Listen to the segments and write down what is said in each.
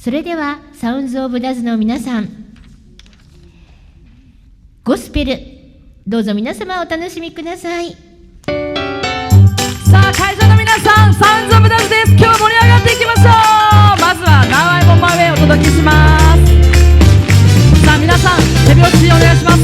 それではサウンズ・オブ・ダズの皆さん、ゴスペルどうぞ皆様お楽しみください。さあ会場の皆さん、サウンズ・オブ・ダズです。今日盛り上がっていきましょう。まずはNow I'm on my wayをお届けします。さあ皆さん手拍子お願いします。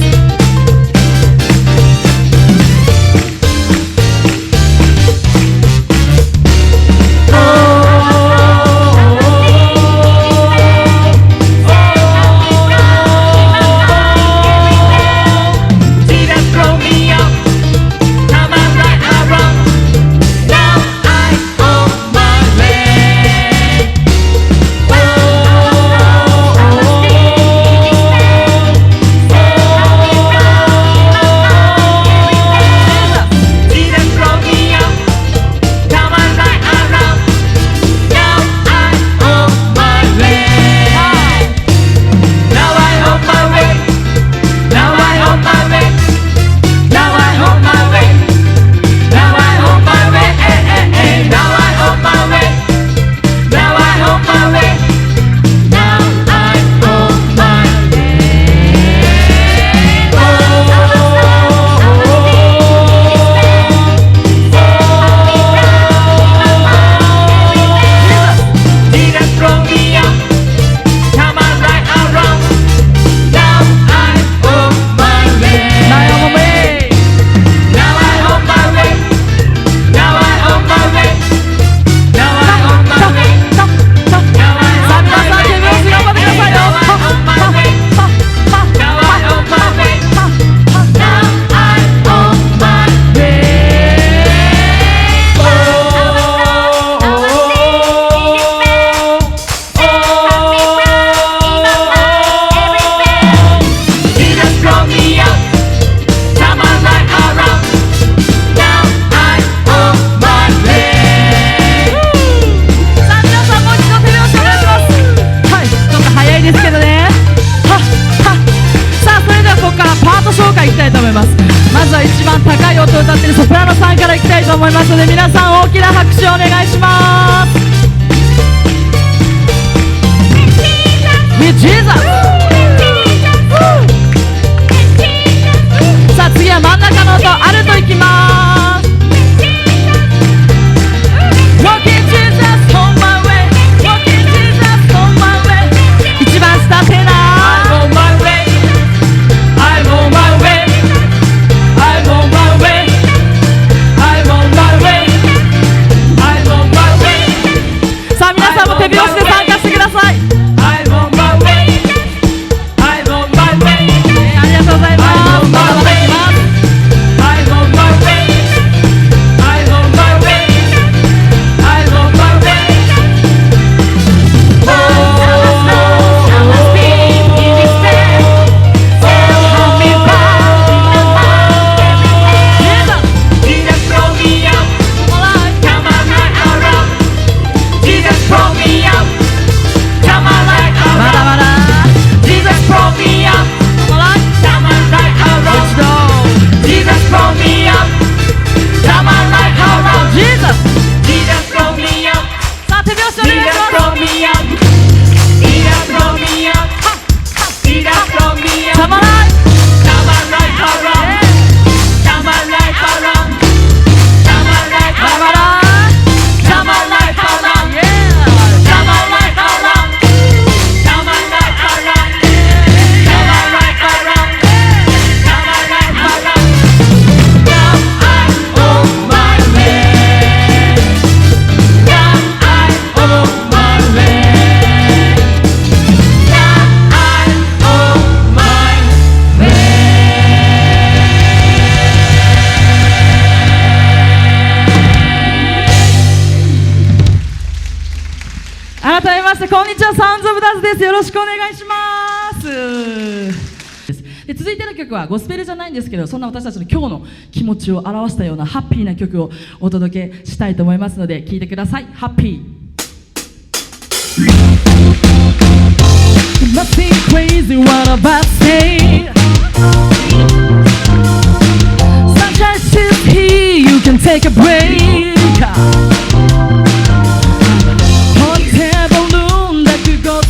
まずは一番高い音を歌っているソプラノさんからいきたいと思いますので、皆さん大きな拍手をお願いします。 With Jesus。 さあ次は真ん中の音、アルトいきます。 Walking Jesus on my way Walking Jesus on my way。 一番下テナー I'm on my way I'm on my way I'm on my way I'm on my way I'm on my way。 さあ皆さんも手拍子で参加してください。 I'm on my way I'm on my way。 ありがとうございます。まだまだいきます。 I'm on my way I'm on my way I'm on my way。 Oh I must be in this bed Hold me back Jesus brought me up Come on right around Jesus brought me up Come on right around まだまだ Jesus brought me up Come on right around Jesus brought me up Come on right around Jesus Jesus brought me up さあ手拍子お願いします。 Jesus brought me up Jesus brought me up Jesus brought me up Come on right Come on right around Come on right around Come on right around Come on right around Come on right around Come on right around Come on right around Come on right around Now I'm on my way Now I'm on my way Now I'm on my way。 改めましてこんにちは、サウンズ・オブ・ダズです。よろしくお願いします。で続いての曲はゴスペルじゃないんですけど、そんな私たちの今日の気持ちを表したようなハッピーな曲をお届けしたいと思いますので聴いてください。ハッピー。 You must be crazy what about say Sunshine is here you can take a break Hot air balloon that could go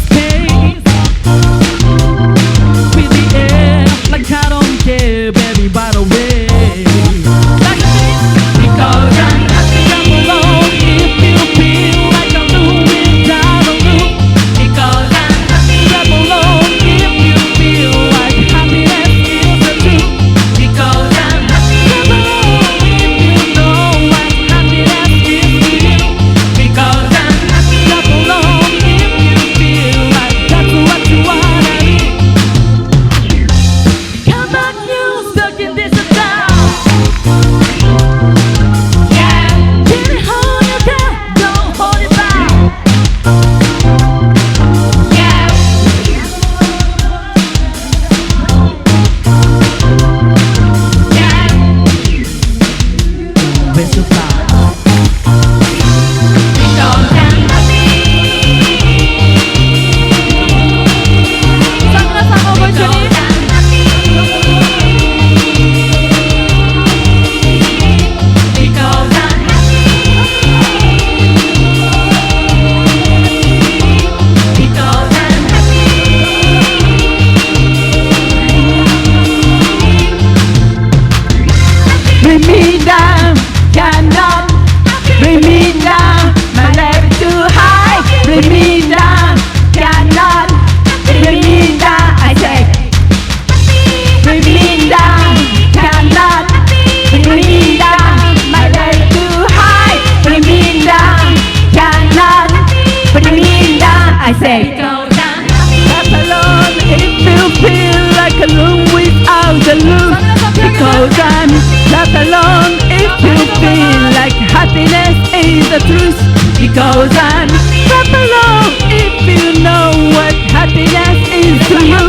Because I'm clap along if you know what happiness is to you.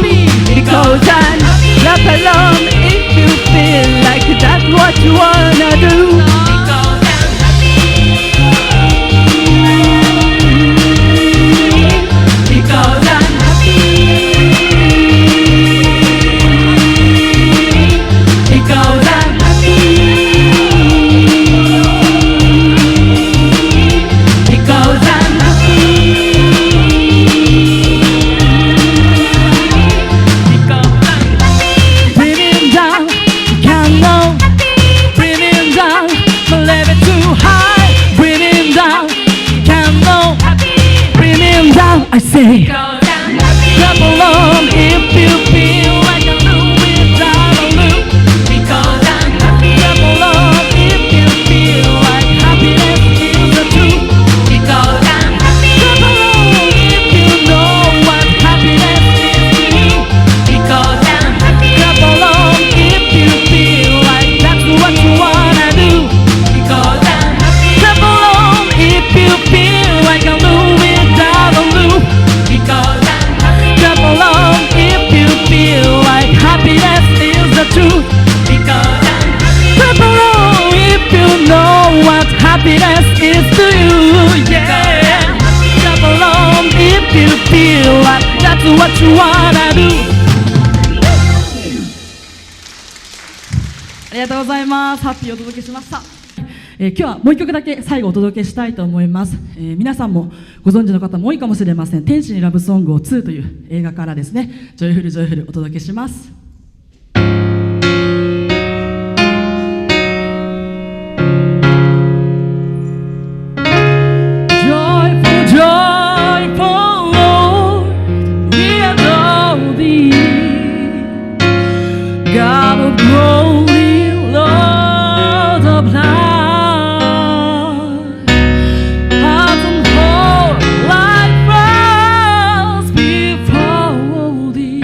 Because I'm clap along if you feel like that's what you wanna do. Because I'm because I'm because I'm because I'm breathing down, can't know. Breathing down, don't let it too high. Breathing down, can't know. Breathing down, I say. Clap along if you feel like a loop without a loop. Because I'm happy. Clap along if you feel like happiness is the truth. Because I'm happy. Clap along if you know what happiness is to you. Because I'm happy. Clap along if you feel like that's what you wanna do. Because I'm happy. Clap along if you feel like a loop without a loop. Because I'm happy. Clap along if you feel like happiness is the truth. Because I'm happy. Clap along if you know what happiness is to you. Yeah. Clap along if you feel like that's what you wanna do. ありがとうございます。ハッピーをお届けしました。今日はもう一曲だけ最後お届けしたいと思います。皆さんもご存知の方も多いかもしれません。天使にラブソングを2という映画からですね、ジョイフルジョイフルお届けします。Joyful, joyful Lord, we adore thee, God of glory, Lord of light. Hearts and whole life rise before thee.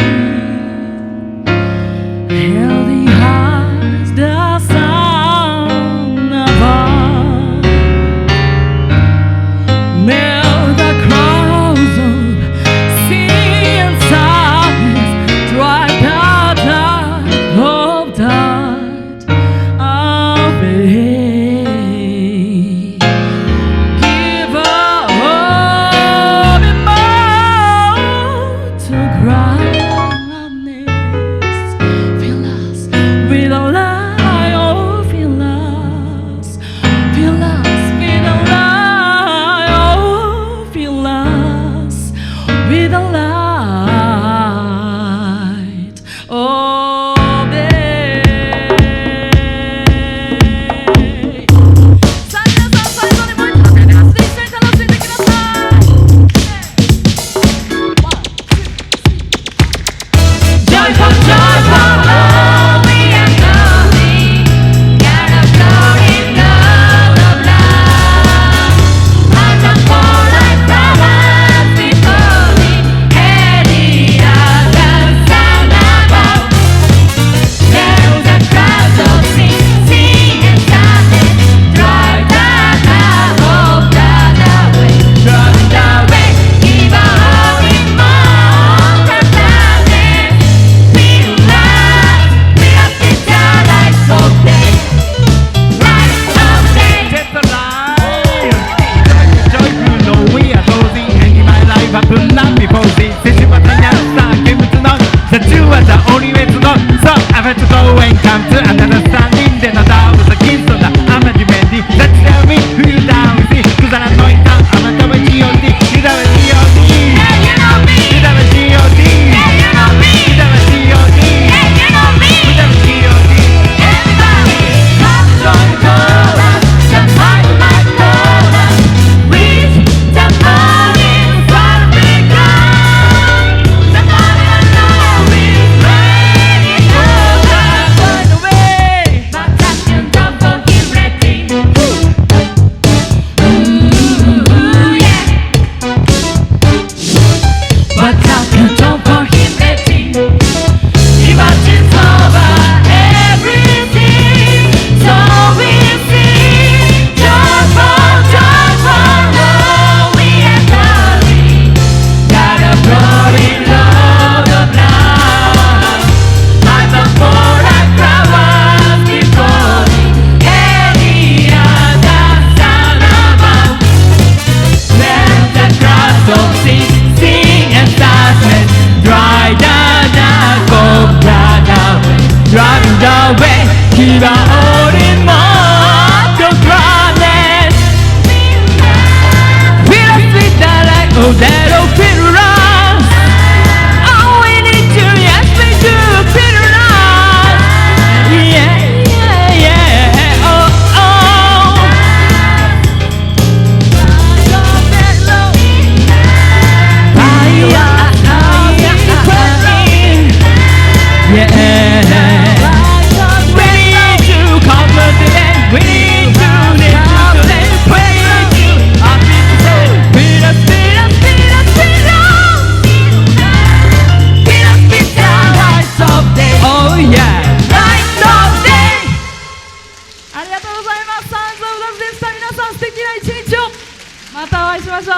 またお会いしましょ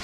う。